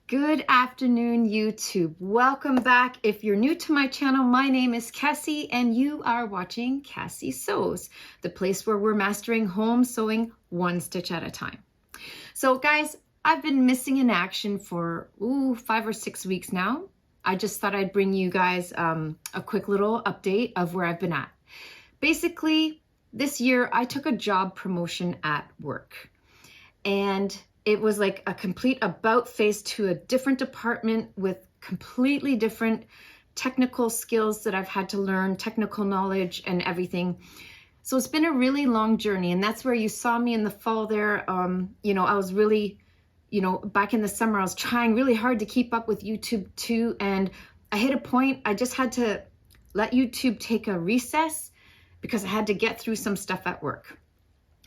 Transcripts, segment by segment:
Good afternoon, YouTube. Welcome back. If you're new to my channel, my name is Cassie and you are watching Cassie Sews, the place where we're mastering home sewing one stitch at a time. So guys, I've been missing in action for 5 or 6 weeks now. I just thought I'd bring you guys a quick little update of where I've been at. Basically, this year I took a job promotion at work, and it was like a complete about face to a different department with completely different technical skills that I've had to learn, technical knowledge and everything. So it's been a really long journey, and that's where you saw me in the fall there. I was really, back in the summer, I was trying really hard to keep up with YouTube too. And I hit a point, I just had to let YouTube take a recess because I had to get through some stuff at work.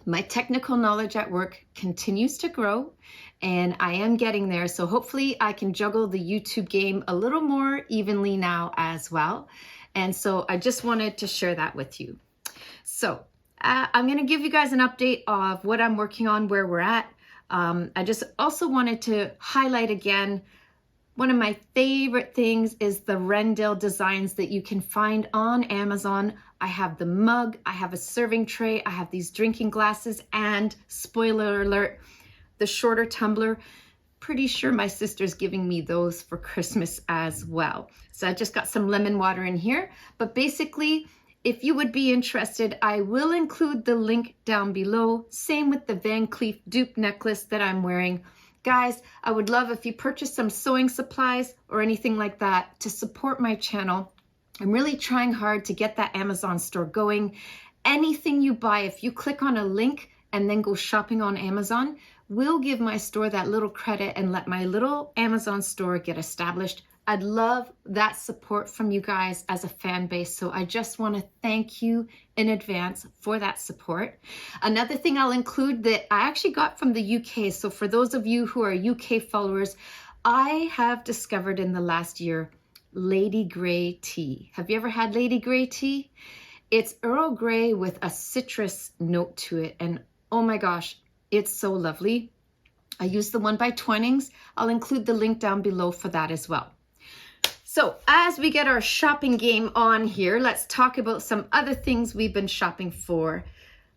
My technical knowledge at work continues to grow, and I am getting there. So hopefully I can juggle the YouTube game a little more evenly now as well. And so I just wanted to share that with you. So I'm going to give you guys an update of what I'm working on, where we're at. I just also wanted to highlight again, one of my favorite things is the Wrendale Designs that you can find on Amazon. I have the mug, I have a serving tray, I have these drinking glasses, and spoiler alert, the shorter tumbler. Pretty sure my sister's giving me those for Christmas as well. So I just got some lemon water in here. But basically, if you would be interested, I will include the link down below. Same with the Van Cleef dupe necklace that I'm wearing. Guys, I would love if you purchase some sewing supplies or anything like that to support my channel. I'm really trying hard to get that Amazon store going. Anything you buy, if you click on a link and then go shopping on Amazon, will give my store that little credit and let my little Amazon store get established. I'd love that support from you guys as a fan base. So I just want to thank you in advance for that support. Another thing I'll include that I actually got from the UK. So for those of you who are UK followers, I have discovered in the last year Lady Grey tea. Have you ever had Lady Grey tea? It's Earl Grey with a citrus note to it. And oh my gosh, it's so lovely. I use the one by Twinings. I'll include the link down below for that as well. So as we get our shopping game on here, let's talk about some other things we've been shopping for.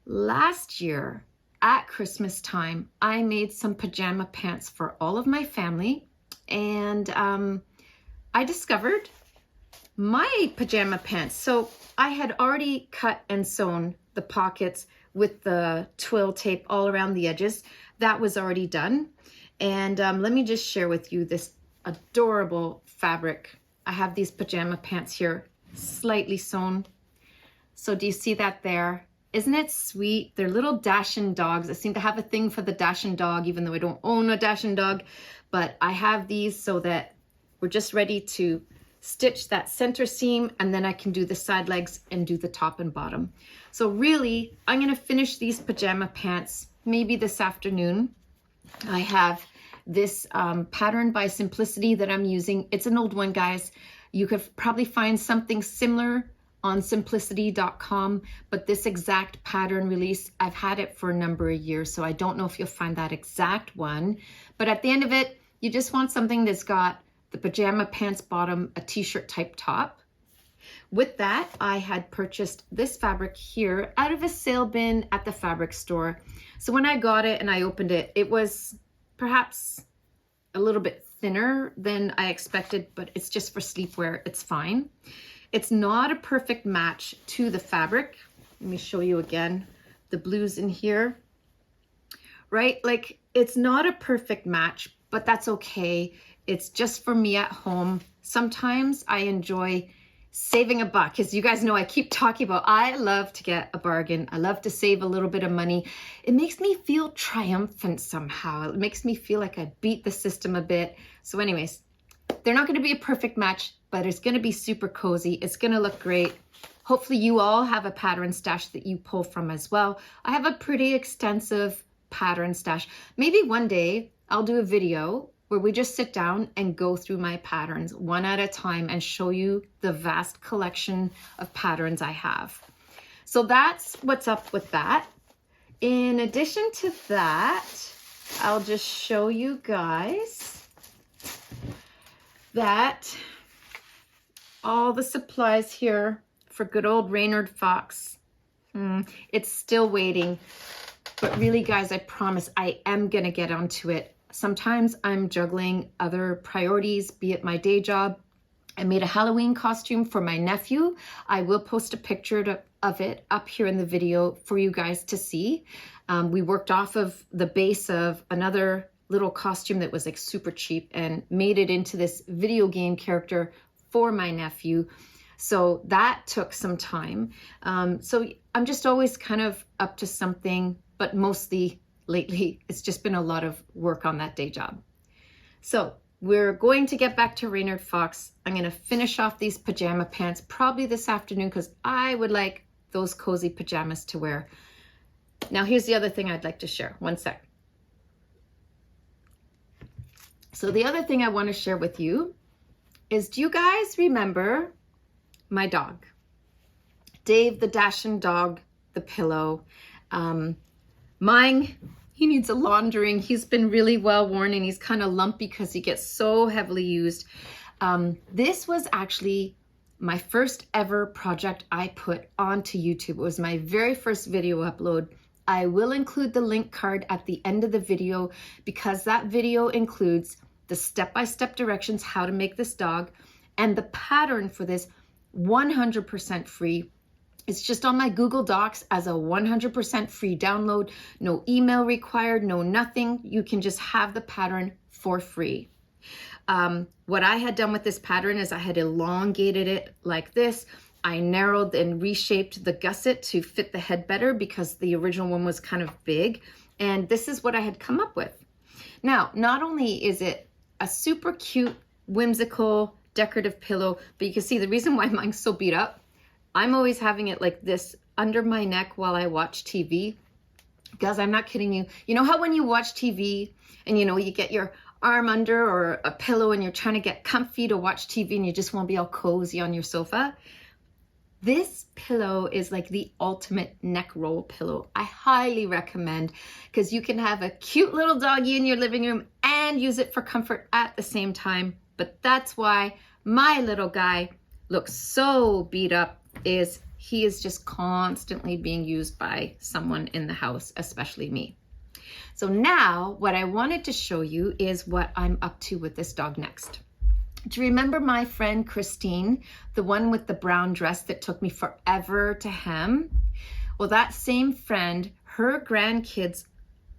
Last year at Christmas time, I made some pajama pants for all of my family, and I discovered my pajama pants. So I had already cut and sewn the pockets with the twill tape all around the edges. That was already done. And let me just share with you this adorable fabric. I have these pajama pants here, slightly sewn. So do you see that there? Isn't it sweet? They're little Dachshund dogs. I seem to have a thing for the Dachshund dog, even though I don't own a Dachshund dog. But I have these so that we're just ready to stitch that center seam, and then I can do the side legs and do the top and bottom. So really, I'm gonna finish these pajama pants maybe this afternoon. I have this pattern by Simplicity that I'm using. It's an old one, guys. You could probably find something similar on simplicity.com, but this exact pattern release, I've had it for a number of years, so I don't know if you'll find that exact one. But at the end of it, you just want something that's got the pajama pants bottom, a t-shirt type top. With that, I had purchased this fabric here out of a sale bin at the fabric store. So when I got it and I opened it, it was perhaps a little bit thinner than I expected, but it's just for sleepwear. It's fine. It's not a perfect match to the fabric. Let me show you again the blues in here, right? Like, it's not a perfect match, but that's okay. It's just for me at home. Sometimes I enjoy saving a buck, because you guys know I keep talking about I love to get a bargain. I love to save a little bit of money. It makes me feel triumphant somehow. It makes me feel like I beat the system a bit. So anyways, they're not going to be a perfect match, but it's going to be super cozy. It's going to look great. Hopefully you all have a pattern stash that you pull from as well. I have a pretty extensive pattern stash. Maybe one day I'll do a video where we just sit down and go through my patterns one at a time and show you the vast collection of patterns I have. So that's what's up with that. In addition to that, I'll just show you guys that all the supplies here for good old Reynard Fox, it's still waiting. But really, guys, I promise I am going to get onto it. Sometimes I'm juggling other priorities, be it my day job. I made a Halloween costume for my nephew. I will post a picture of it up here in the video for you guys to see. We worked off of the base of another little costume that was like super cheap and made it into this video game character for my nephew. So that took some time. So I'm just always kind of up to something, but mostly lately it's just been a lot of work on that day job. So we're going to get back to Reynard Fox. I'm going to finish off these pajama pants probably this afternoon because I would like those cozy pajamas to wear. Now here's the other thing I'd like to share. One sec. So the other thing I want to share with you is, do you guys remember my dog? Dave, the dashing dog, the pillow. Mine, he needs a laundering. He's been really well worn and he's kind of lumpy because he gets so heavily used. This was actually my first ever project I put onto YouTube. It was my very first video upload. I will include the link card at the end of the video because that video includes the step-by-step directions how to make this dog and the pattern for this 100% free. It's just on my Google Docs as a 100% free download. No email required, no nothing. You can just have the pattern for free. What I had done with this pattern is I had elongated it like this. I narrowed and reshaped the gusset to fit the head better because the original one was kind of big. And this is what I had come up with. Now, not only is it a super cute, whimsical, decorative pillow, but you can see the reason why mine's so beat up, I'm always having it like this under my neck while I watch TV. Guys, I'm not kidding you. You know how when you watch TV and you know, you get your arm under or a pillow and you're trying to get comfy to watch TV and you just want to be all cozy on your sofa? This pillow is like the ultimate neck roll pillow. I highly recommend because you can have a cute little doggy in your living room and use it for comfort at the same time. But that's why my little guy looks so beat up, is he is just constantly being used by someone in the house, especially me. So now what I wanted to show you is what I'm up to with this dog next. Do you remember my friend Christine, the one with the brown dress that took me forever to hem? Well, that same friend, her grandkids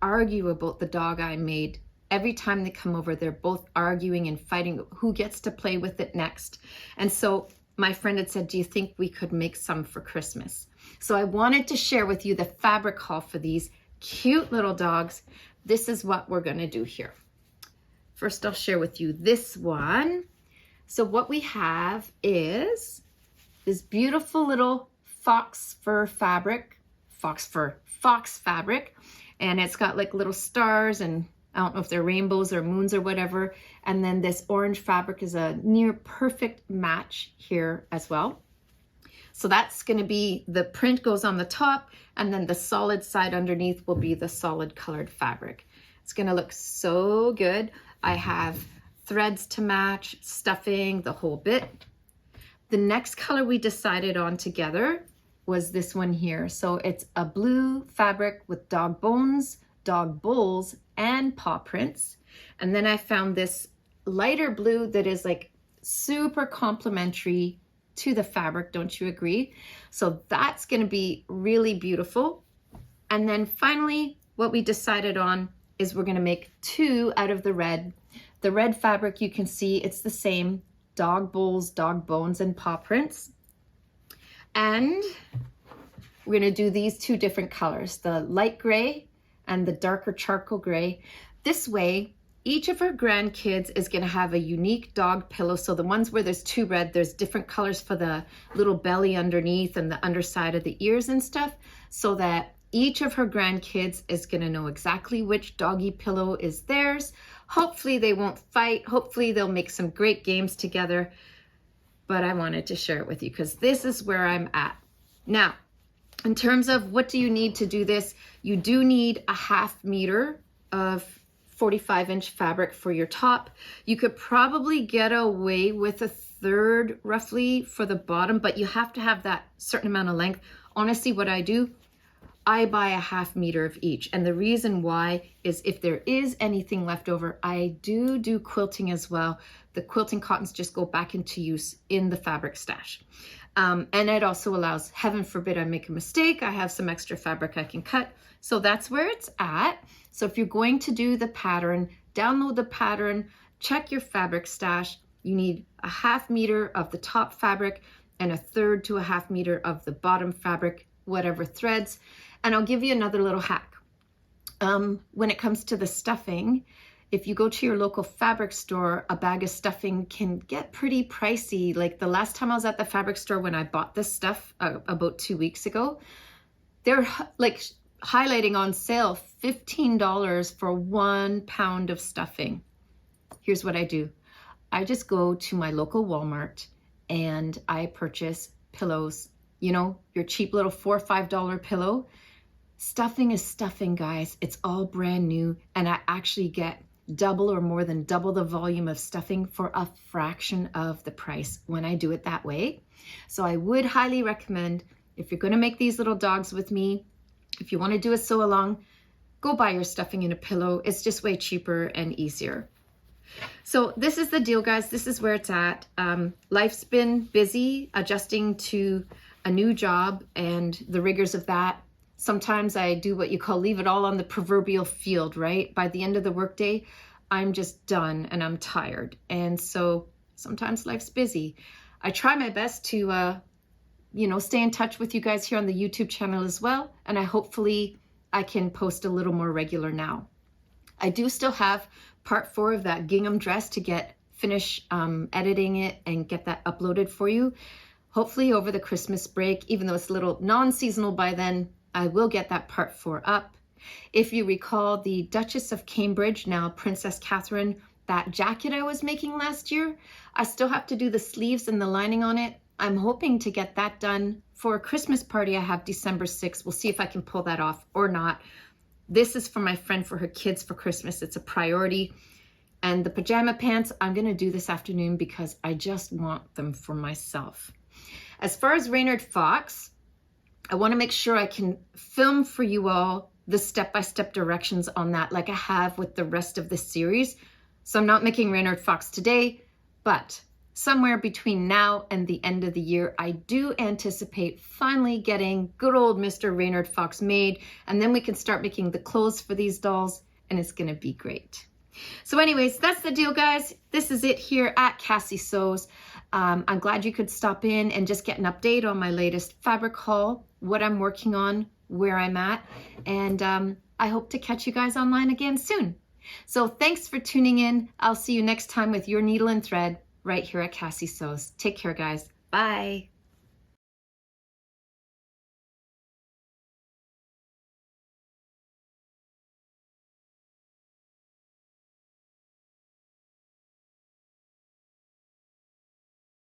argue about the dog I made. Every time they come over, they're both arguing and fighting who gets to play with it next. And so my friend had said, do you think we could make some for Christmas? So I wanted to share with you the fabric haul for these cute little dogs. This is what we're going to do here. First, I'll share with you this one. So what we have is this beautiful little fox fabric, and it's got like little stars, and I don't know if they're rainbows or moons or whatever. And then this orange fabric is a near perfect match here as well. So that's going to be, the print goes on the top, and then the solid side underneath will be the solid colored fabric. It's going to look so good. I have threads to match, stuffing, the whole bit. The next color we decided on together was this one here. So it's a blue fabric with dog bones, dog bowls, and paw prints. And then I found this lighter blue that is like super complementary to the fabric, don't you agree? So that's going to be really beautiful. And then finally, what we decided on is we're going to make two out of the red. The red fabric, you can see it's the same, dog bowls, dog bones, and paw prints. And we're going to do these two different colors, the light gray and the darker charcoal gray. This way, each of her grandkids is going to have a unique dog pillow. So the ones where there's two red, there's different colors for the little belly underneath and the underside of the ears and stuff, so that each of her grandkids is going to know exactly which doggy pillow is theirs. Hopefully they won't fight. Hopefully they'll make some great games together. But I wanted to share it with you because this is where I'm at. Now, in terms of what do you need to do this, you do need a 1/2 meter of 45-inch fabric for your top. You could probably get away with a third roughly for the bottom, but you have to have that certain amount of length. Honestly, what I do, I buy a 1/2 meter of each. And the reason why is if there is anything left over, I do quilting as well. The quilting cottons just go back into use in the fabric stash. And it also allows, heaven forbid I make a mistake, I have some extra fabric I can cut. So that's where it's at. So if you're going to do the pattern, download the pattern, check your fabric stash. You need a 1/2 meter of the top fabric and a 1/3 to a 1/2 meter of the bottom fabric, whatever threads. And I'll give you another little hack. When it comes to the stuffing, if you go to your local fabric store, a bag of stuffing can get pretty pricey. Like the last time I was at the fabric store when I bought this stuff about 2 weeks ago, they're like highlighting on sale $15 for 1 pound of stuffing. Here's what I do. I just go to my local Walmart and I purchase pillows. You know, your cheap little $4 or $5 pillow. Stuffing is stuffing, guys. It's all brand new, and I actually get double or more than double the volume of stuffing for a fraction of the price when I do it that way. So I would highly recommend, if you're going to make these little dogs with me, if you want to do a sew along, go buy your stuffing in a pillow. It's just way cheaper and easier. So this is the deal, guys. This is where it's at. Life's been busy adjusting to a new job and the rigors of that. Sometimes I do what you call leave it all on the proverbial field, right? By the end of the workday, I'm just done and I'm tired. And so sometimes life's busy. I try my best to, stay in touch with you guys here on the YouTube channel as well. And hopefully I can post a little more regular now. I do still have part 4 of that gingham dress to finish editing it and get that uploaded for you. Hopefully over the Christmas break, even though it's a little non-seasonal by then, I will get that part 4 up. If you recall the Duchess of Cambridge, now Princess Catherine, that jacket I was making last year, I still have to do the sleeves and the lining on it. I'm hoping to get that done for a Christmas party I have December 6th. We'll see if I can pull that off or not. This is for my friend for her kids for Christmas. It's a priority. And the pajama pants, I'm going to do this afternoon because I just want them for myself. As far as Reynard Fox, I want to make sure I can film for you all the step-by-step directions on that like I have with the rest of the series. So I'm not making Reynard Fox today, but somewhere between now and the end of the year, I do anticipate finally getting good old Mr. Reynard Fox made, and then we can start making the clothes for these dolls, and it's going to be great. So anyways, that's the deal, guys. This is it here at Cassie Sews. I'm glad you could stop in and just get an update on my latest fabric haul, what I'm working on, where I'm at, and I hope to catch you guys online again soon. So thanks for tuning in. I'll see you next time with your needle and thread right here at Cassie Sews. Take care, guys. Bye.